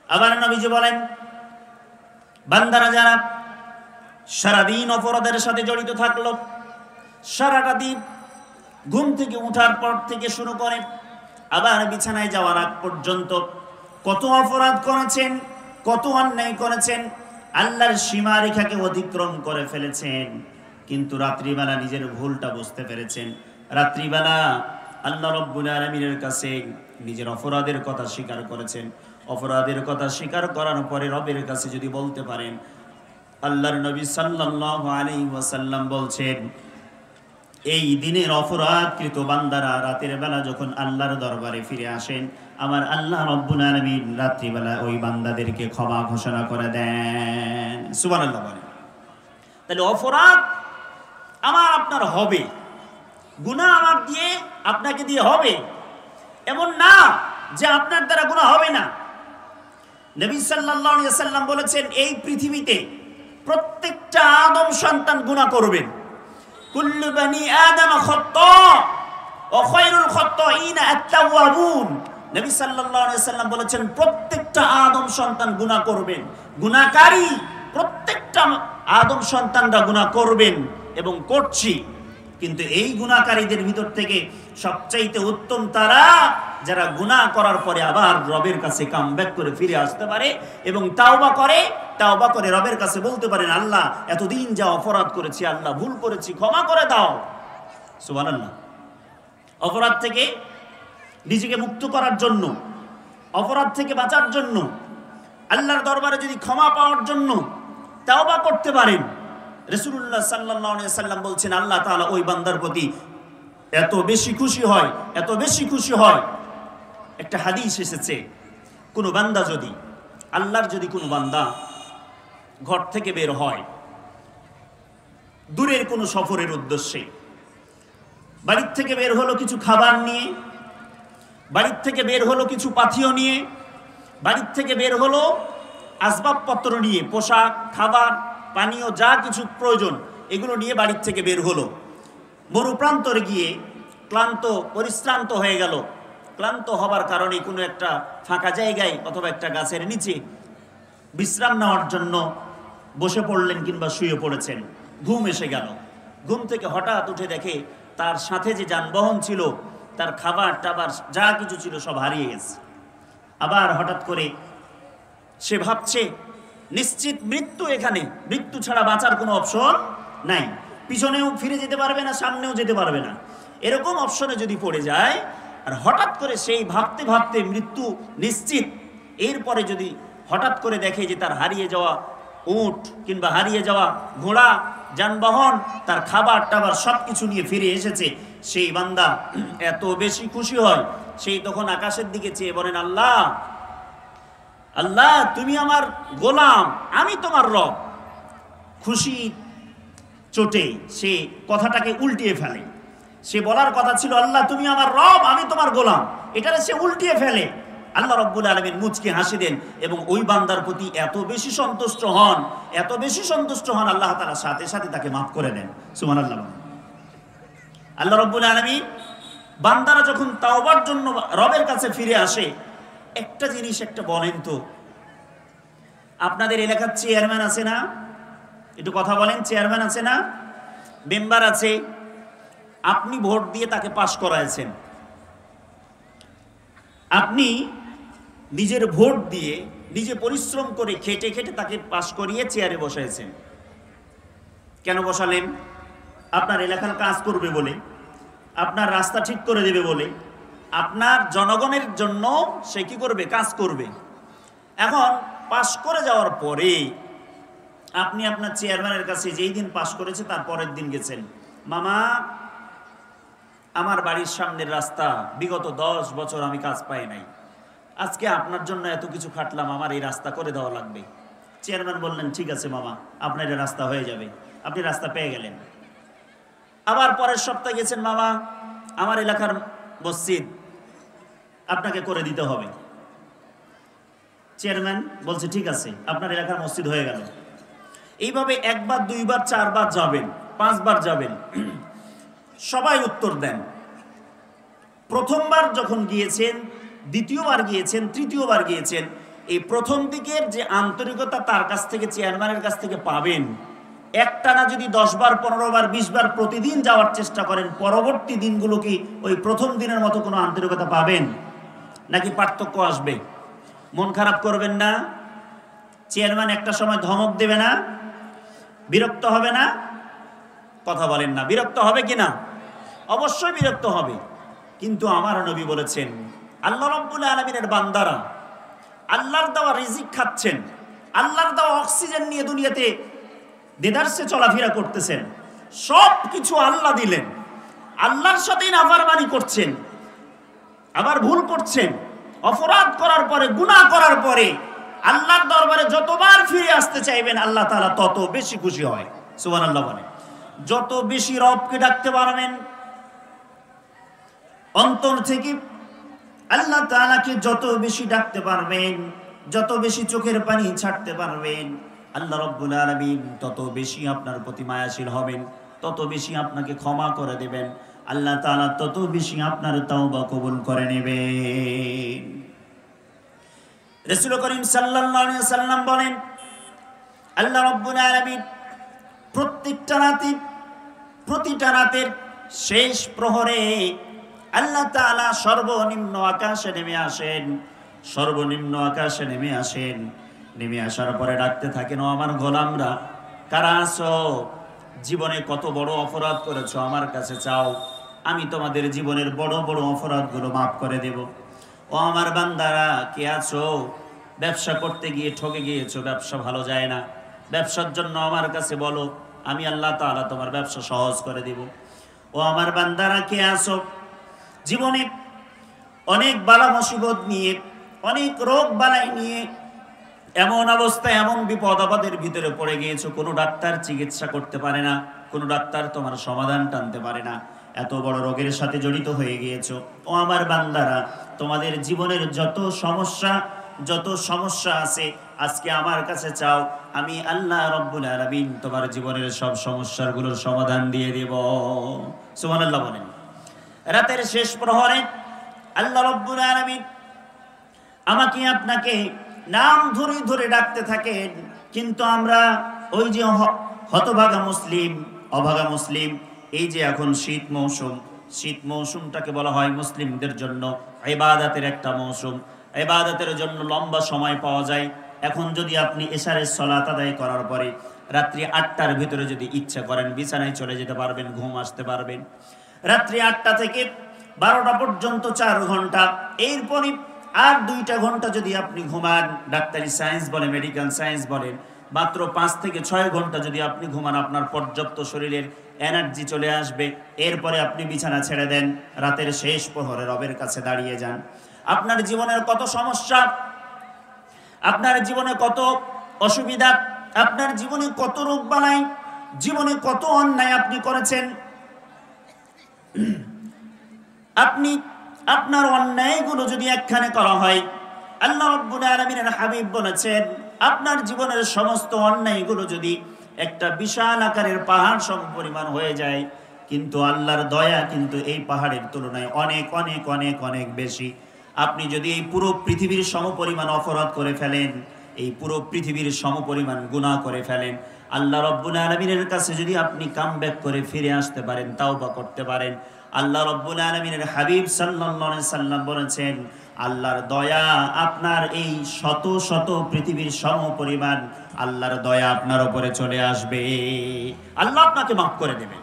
আবার নবীজি বলেন, বান্দারা যারা সারাদিন অপরাধের সাথে জড়িত থাকলো, সারাটা দিন ঘুম থেকে ওঠার পর থেকে শুরু করে আবার বিছানায় যাওয়ার আগ পর্যন্ত কত অপরাধ করেছেন, কত অন্যায় করেছেন, আল্লাহর সীমারেখাকে অতিক্রম করে ফেলেছেন, কিন্তু রাত্রিবেলা নিজের ভুলটা বুঝতে পেরেছেন। রাত্রিবেলা আল্লাহ রাব্বুল আলামিনের কাছে নিজের অপরাধের কথা স্বীকার করেছেন। অপরাধের কথা স্বীকার করার পরে রবের কাছে যদি বলতে পারেন, আল্লাহর নবী সাল্লাল্লাহু আলাইহি ওয়াসাল্লাম বলছেন, এই দিনের অপরাধকৃত বান্দারা রাতের বেলা যখন আল্লাহর দরবারে ফিরে আসেন, আমার আল্লাহ রাব্বুল আলামিন রাত্রিবেলা ওই বান্দাদেরকে ক্ষমা ঘোষণা করে দেন। সুবহানাল্লাহ বলেন। তাহলে অপরাধ আমার আপনার হবে, গুনাহ আমার দিয়ে আপনাকে দিয়ে হবে, এমন না যে আপনার দ্বারা গুনাহ হবে না। নবী সাল্লাল্লাহু আলাইহি ওয়াসাল্লাম বলেছেন, এই পৃথিবীতে প্রত্যেকটা আদম সন্তান গুনাহ করবেন। কুল্লু বানি আদম খাত্তা ওয়া খায়রুল খাত্তাইনা আত-তাওয়াবুন। নবী সাল্লাল্লাহু আলাইহি ওয়াসাল্লাম বলেছেন, প্রত্যেকটা আদম সন্তান গুনাহ করবেন, গুনাহকারী প্রত্যেকটা আদম সন্তানরা গুনাহ করবেন এবং করছি, কিন্তু এই গুনাহকারীদের ভিতর থেকে সবচাইতে উত্তম তারা যারা গুনাহ করার পরে আবার রবের কাছে কামব্যাক করে ফিরে আসতে পারে এবং তাওবা করে রবের কাছে বলতে পারেন, আল্লাহ এতদিন যা অপরাধ করেছি, আল্লাহ ভুল করেছি, ক্ষমা করে দাও। সুবহানাল্লাহ। অপরাধ থেকে নিজেকে মুক্ত করার জন্য, অপরাধ থেকে বাঁচার জন্য, আল্লাহর দরবারে যদি ক্ষমা পাওয়ার জন্য তাওবা করতে পারেন, রাসূলুল্লাহ সাল্লাল্লাহু আলাইহি ওয়াসাল্লাম বলছেন, আল্লাহ তাআলা ওই বান্দার প্রতি এত বেশি খুশি হয়, এত বেশি খুশি হয়। একটা হাদিস এসেছে, কোন বান্দা যদি, আল্লাহর যদি কোনো বান্দা ঘর থেকে বের হয় দূরের কোনো সফরের উদ্দেশ্যে, বাড়ির থেকে বের হলো কিছু খাবার নিয়ে, বাড়ির থেকে বের হলো কিছু পাথিও নিয়ে, বাড়ির থেকে বের হলো আসবাবপত্র নিয়ে, পোশাক, খাবার, পানীয় যা কিছু প্রয়োজন এগুলো নিয়ে বাড়ির থেকে বের হলো। মরুপ্রান্তরে গিয়ে ক্লান্ত পরিশ্রান্ত হয়ে গেল, ক্লান্ত হবার কারণে কোনো একটা ফাঁকা জায়গায় অথবা একটা গাছের নিচে বিশ্রাম নেওয়ার জন্য বসে পড়লেন কিংবা শুয়ে পড়েছেন, ঘুম এসে গেল। ঘুম থেকে হঠাৎ উঠে দেখে তার সাথে যে যানবাহন ছিল, তার খাবার টাবার যা কিছু ছিল সব হারিয়ে গেছে। আবার হঠাৎ করে সে ভাবছে, নিশ্চিত মৃত্যু, এখানে মৃত্যু ছাড়া বাঁচার কোনো অপশন নাই, পিছনেও ফিরে যেতে পারবে না, সামনেও যেতে পারবে না, এরকম অপশনে যদি পড়ে যায়, আর হঠাৎ করে সেই ভাবতে ভাবতে মৃত্যু নিশ্চিত, এরপরে যদি হঠাৎ করে দেখে যে তার হারিয়ে যাওয়া উট কিংবা হারিয়ে যাওয়া ঘোড়া, যানবাহন, তার খাবার টাবার সব কিছু নিয়ে ফিরে এসেছে, সেই বান্দা এত বেশি খুশি হয়, সেই তখন আকাশের দিকে চেয়ে বলেন, আল্লাহ, আল্লাহ তুমি আমার গোলাম, আমি তোমার রব। খুশি চোটে সে কথাটাকে উল্টিয়ে ফেলে। সে বলার কথা ছিল, আল্লাহ তুমি আমার রব, আমি তোমার গোলাম, এটারে সে উল্টিয়ে ফেলে। আল্লাহ রাব্বুল আলামিন মুচকি হাসি দেন এবং ওই বান্দার প্রতি এত বেশি সন্তুষ্ট হন, এত বেশি সন্তুষ্ট হন, আল্লাহ তাআলা সাথে সাথে তাকে মাফ করে দেন। সুবহানাল্লাহ। আল্লাহ রাব্বুল আলামিন বান্দারা যখন তাওবার জন্য রবের কাছে ফিরে আসে, একটা জিনিস একটা বলেন তো, আপনাদের এলাকার চেয়ারম্যান আছে না? একটু কথা বলেন, চেয়ারম্যান আছে না, মেম্বার আছে, আপনি ভোট দিয়ে তাকে পাশ করাইছেন, আপনি নিজের ভোট দিয়ে নিজে পরিশ্রম করে খেটে খেটে তাকে পাশ করিয়ে চেয়ারে বসাইছেন। কেন বসালেন? আপনার এলাকার কাজ করবে বলে, আপনার রাস্তা ঠিক করে দেবে বলে, আপনার জনগণের জন্য সে কি করবে? কাজ করবে। এখন পাশ করে যাওয়ার পরে আপনি আপনার চেয়ারম্যানের কাছে যেই দিন পাশ করেছে তার পরের দিন গেছেন, মামা আমার বাড়ির সামনের রাস্তা বিগত 10 বছর আমি কাজ পাই নাই, আজকে আপনার জন্য এত কিছু খাটলাম, আমার এই রাস্তা করে দেওয়া লাগবে। চেয়ারম্যান বললেন, ঠিক আছে মামা, আপনার এই রাস্তা হয়ে যাবে। আপনি রাস্তা পেয়ে গেলেন। আবার পরের সপ্তাহে গেছেন, মামা আমার এলাকার মসজিদ আপনাকে করে দিতে হবে। চেয়ারম্যান বলছে, ঠিক আছে, আপনার এলাকার মসজিদ হয়ে গেল। এইভাবে একবার, দুইবার, চারবার যাবেন, 5 বার যাবেন, সবাই উত্তর দেন। প্রথমবার যখন গিয়েছেন, দ্বিতীয়বার গিয়েছেন, তৃতীয়বার গিয়েছেন, এই প্রথম দিকের যে আন্তরিকতা তার কাছ থেকে, চেয়ারম্যানের কাছ থেকে পাবেন, একটানা যদি 10 বার 15 বার 20 বার প্রতিদিন যাওয়ার চেষ্টা করেন, পরবর্তী দিনগুলো কি ওই প্রথম দিনের মতো কোনো আন্তরিকতা পাবেন নাকি পার্থক্য আসবে? মন খারাপ করবেন না। চেয়ারম্যান একটা সময় ধমক দেবে না, বিরক্ত হবে না? কথা বলেন না, বিরক্ত হবে কিনা? অবশ্যই বিরক্ত হবে। কিন্তু আমার নবী বলেছেন, আল্লাহ রাব্বুল আলামিনের বান্দারা আল্লাহর দেওয়া রিজিক খাচ্ছেন, আল্লাহর দেওয়া অক্সিজেন নিয়ে দুনিয়াতে দেদারসে চলাফেরা করতেছেন, সব কিছু আল্লাহ দিলেন, আল্লাহর সাথেই নাফরমানি করছেন, আবার ভুল করছেন, অপরাধ করার পরে, গুনাহ করার পরে আল্লাহর দরবারে যতবার ফিরে আসতে চাইবেন আল্লাহ তাআলা তত বেশি খুশি হয়। সুবহানাল্লাহ বলেন। যত বেশি রবকে ডাকতে পারবেন অন্তর থেকে, আল্লাহ তাআলাকে যত বেশি ডাকতে পারবেন, যত বেশি চোখের পানি ছাড়তে পারবেন, আল্লাহ রাব্বুল আলামিন তত বেশি আপনার প্রতি মায়াশীল হবেন, তত বেশি আপনাকে ক্ষমা করে দেবেন, আল্লাহ তাআলা তত বেশি আপনার তাওবা কবুল করে নেবেন। রাসূল করিম সাল্লাল্লাহু আলাইহি ওয়াসাল্লাম বলেন, আল্লাহ রাব্বুল আলামিন প্রতিটা রাতের শেষ প্রহরে আল্লাহ তাআলা সর্বনিম্ন আকাশে নেমে আসেন, সর্বনিম্ন আকাশে নেমে আসেন। নেমে আসার পরে ডাকতে থাকেন, ও আমার গোলামরা, কারা আছো? জীবনে কত বড় অপরাধ করেছো, আমার কাছে চাও, আমি তোমাদের জীবনের বড় বড় অপরাধগুলো মাফ করে দেব। ও আমার বান্দারা, কে আছো? ব্যবসা করতে গিয়ে ঠকে গিয়েছো, ব্যবসা ভালো যায় না, ব্যবসার জন্য আমার কাছে বলো, আমি আল্লাহ তাআলা তোমার ব্যবসা সহজ করে দেব। ও আমার বান্দারা, কে আছো? জীবনে অনেক বালা মুসিবত নিয়ে, অনেক রোগ বালাই নিয়ে এমন অবস্থায়, এমন বিপদ আপদের ভিতরে পড়ে গিয়েছো, কোনো ডাক্তার চিকিৎসা করতে পারে না, কোনো ডাক্তার তোমার সমাধান টানতে পারে না, এত বড় রোগের সাথে জড়িত হয়ে গিয়েছো। ও আমার বান্দারা, তোমাদের জীবনের যত সমস্যা আছে আজকে আমার কাছে চাও, আমি আল্লাহ রাব্বুল আলামিন তোমার জীবনের সব সমস্যাগুলোর সমাধান দিয়ে দেব। সুবহানাল্লাহ বলেন। রাতের শেষ প্রহরে আল্লাহ রাব্বুল আলামিন আমাকে আপনাকে নাম ধরে ধরে ডাকতে থাকেন, কিন্তু আমরা ওই যে হতভাগা মুসলিম, অভাগা মুসলিম, এই যে এখন শীত মৌসুমটাকে বলা হয় মুসলিমদের জন্য ইবাদতের একটা মৌসুম, ইবাদতের জন্য লম্বা সময় পাওয়া যায়। এখন যদি আপনি এশারের সালাত আদায় করার পরে রাত্রি 8টার ভিতরে যদি ইচ্ছা করেন বিছানায় চলে যেতে পারবেন, ঘুম আসতে পারবেন। রাত্রি 8টা থেকে 12টা পর্যন্ত 4 ঘন্টা, এরপরে আর 2টা ঘন্টা যদি আপনি ঘুমান, ডাক্তারি সায়েন্স বলে, মেডিকেল সায়েন্স বলেন, মাত্র 5 থেকে 6 ঘন্টা যদি আপনি ঘুমান, আপনার পর্যাপ্ত শরীরের এনার্জি চলে আসবে। এরপরে আপনি বিছানা ছেড়ে দেন, রাতের শেষ প্রহরে রবের কাছে দাঁড়িয়ে যান। আপনার জীবনের কত সমস্যা, আপনার জীবনে কত অসুবিধা, আপনার জীবনে কত রোগ বালাই, জীবনে কত অন্যায় আপনি করেছেন, আপনার অন্যায়গুলো যদি একখানে করা হয়, আল্লাহ রাব্বুল আলামিনের হাবিব বলেছেন, আপনার জীবনের সমস্ত অন্যায়গুলো যদি একটা বিশাল আকারের পাহাড় সমপরিমাণ হয়ে যায়, কিন্তু আল্লাহর দয়া কিন্তু এই পাহাড়ের তুলনায় অনেক অনেক অনেক অনেক বেশি। আপনি যদি এই পুরো পৃথিবীর সমপরিমাণ অপরাধ করে ফেলেন, এই পুরো পৃথিবীর সমপরিমাণ গুনাহ করে ফেলেন, আল্লাহ রাব্বুল আলামিনের কাছে যদি আপনি কামব্যাক করে ফিরে আসতে পারেন, তাওবা করতে পারেন, আল্লাহ রাব্বুল আলামিনের হাবিব সাল্লাল্লাহু আলাইহি সাল্লাম বলেছেন, আল্লাহর দয়া আপনার এই শত শত পৃথিবীর সমপরিমাণ আল্লাহর দয়া আপনার উপরে চলে আসবে, আল্লাহ আপনাকে মাফ করে দেবেন।